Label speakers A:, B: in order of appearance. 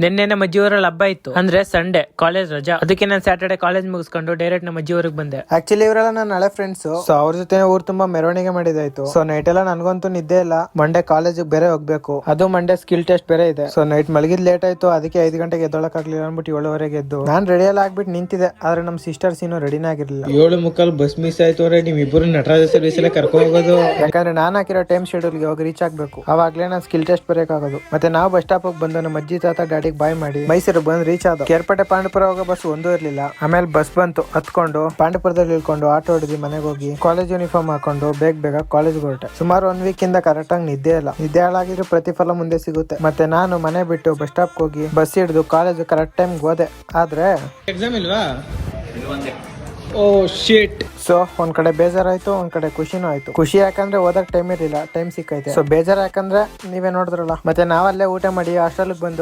A: ನಿನ್ನೆ ನಮ್ಮ ಅಜ್ಜಿ ಊರಲ್ಲಿ ಹಬ್ಬ ಇತ್ತು. ಅಂದ್ರೆ ಸಂಡೇ ಕಾಲೇಜ್ ರಜಾ. ಅದಕ್ಕೆ ನಾನು ಸ್ಯಾಟರ್ಡೆ ಕಾಲೇಜ್ ಮುಗಿಸ್ಕೊಂಡು ಡೈರೆಕ್ಟ್ ನಮ್ಮ ಅಜ್ಜಿ ಊರಿಗೆ ಬಂದೆ.
B: ಆಕ್ಚುಲಿ ಇವರೆಲ್ಲ ನನ್ನ ಹಳೆ ಫ್ರೆಂಡ್ಸ್. ಸೊ ಅವ್ರ ಜೊತೆ ಊರ್ ತುಂಬಾ ಮೆರವಣಿಗೆ ಮಾಡಿದಾಯ್ತು. ಸೊ ನೈಟ್ ಎಲ್ಲ ನನ್ಗಂತೂ ನಿದ್ದೆ ಇಲ್ಲ. ಮಂಡೇ ಕಾಲೇಜ್ ಬೇರೆ ಹೋಗ್ಬೇಕು. ಅದು ಮಂಡೇ ಸ್ಕಿಲ್ ಟೆಸ್ಟ್ ಬೇರೆ ಇದೆ. ಸೊ ನೈಟ್ ಮಲಗಿದ್ ಲೇಟ್ ಆಯ್ತು. ಅದಕ್ಕೆ 5 ಗಂಟೆಗೆ ಎದ್ದೊಳಕ್ ಆಗ್ಲಿಲ್ಲ ಅನ್ಬಿಟ್ಟು 7:30 ಎದ್ದು ನಾನ್ ರೆಡಿ ಎಲ್ಲ ಆಗ್ಬಿಟ್ಟು ನಿಂತಿದೆ. ಆದ್ರೆ ನಮ್ ಸಿಸ್ಟರ್ಸ್ ಇನ್ನೂ ರೆಡಿನೇ ಆಗಿರ್ಲಿಲ್ಲ.
C: 7:45 ಬಸ್ ಮಿಸ್ ಆಯ್ತು ಅಂದ್ರೆ ನಿಮ್ ಇಬ್ಬರು ನಟರಾಜ ಸರ್ವಿಸ್ ಎಲ್ಲ ಕರ್ಕೊಂಡು ಹೋಗೋದು.
B: ಯಾಕಂದ್ರೆ ನಾನ್ ಹಾಕಿರೋ ಟೈಮ್ ಶೆಡ್ಯೂಲ್ ಗೆ ಹೋಗಿ ರೀಚ್ ಆಗ್ಬೇಕು. ಅವಾಗ್ಲೇ ನಾನು ಸ್ಕಿಲ್ ಟೆಸ್ಟ್ ಬರೆಯಕ್ಕಾಗೋದು. ಮತ್ತೆ ನಾವು ಬಸ್ ಸ್ಟಾಪ್ ಬಂದು ನಮ್ಮ ಅಜ್ಜಿ ತಾತ ಗಾಡಿಗೆ ಬಾಯ್ ಮಾಡಿ ಮೈಸೂರು ಬಂದು ರೀಚ್ ಆದ. ಕೇರ್ಪೇಟೆ ಪಾಂಡಪುರ ಹೋಗೋ ಬಸ್ ಒಂದೂ ಇರ್ಲಿಲ್ಲ. ಆಮೇಲೆ ಬಸ್ ಬಂತು. ಹತ್ಕೊಂಡು ಪಾಂಡಪುರದಲ್ಲಿ ಇಳ್ಕೊಂಡು ಆಟೋ ಹೊಡೆದಿ ಮನೆಗೆ ಹೋಗಿ ಕಾಲೇಜ್ ಯೂನಿಫಾರ್ಮ್ ಹಾಕೊಂಡು ಬೇಗ ಕಾಲೇಜ್ ಹೊರಟೆ. ಸುಮಾರು 1 ವೀಕ್ ಇಂದ ಕರೆಕ್ಟ್ ಆಗಿ ನಿದ್ದೆ ಇಲ್ಲ. ನಿದ್ದೆ ಹಾಳಾಗಿದ್ರೆ ಪ್ರತಿಫಲ ಮುಂದೆ ಸಿಗುತ್ತೆ. ಮತ್ತೆ ನಾನು ಮನೆ ಬಿಟ್ಟು ಬಸ್ ಸ್ಟಾಪ್ ಹೋಗಿ ಬಸ್ ಹಿಡಿದು ಕಾಲೇಜ್ ಕರೆಕ್ಟ್ ಟೈಮ್ ಹೋದೆ. ಆದ್ರೆ
C: ಎಕ್ಸಾಮ್ ಇಲ್ವಾ? ಓ ಶಿಟ್.
B: ಸೊ ಒಂದ್ ಕಡೆ ಬೇಜಾರಾಯ್ತು, ಒಂದ್ ಕಡೆ ಖುಷಿನೂ ಆಯ್ತು. ಖುಷಿ ಯಾಕಂದ್ರೆ ಓದಕ್ ಟೈಮ್ ಇರಲಿಲ್ಲ, ಟೈಮ್ ಸಿಕ್ಕೈತೆ. ಸೊ ಬೇಜಾರ್ ಯಾಕಂದ್ರೆ ನೀವೇ ನೋಡಿದ್ರಲ್ಲ. ಮತ್ತೆ ನಾವಲ್ಲೇ ಊಟ ಮಾಡಿ ಹಾಸ್ಟೆಲ್ಗೆ ಬಂದು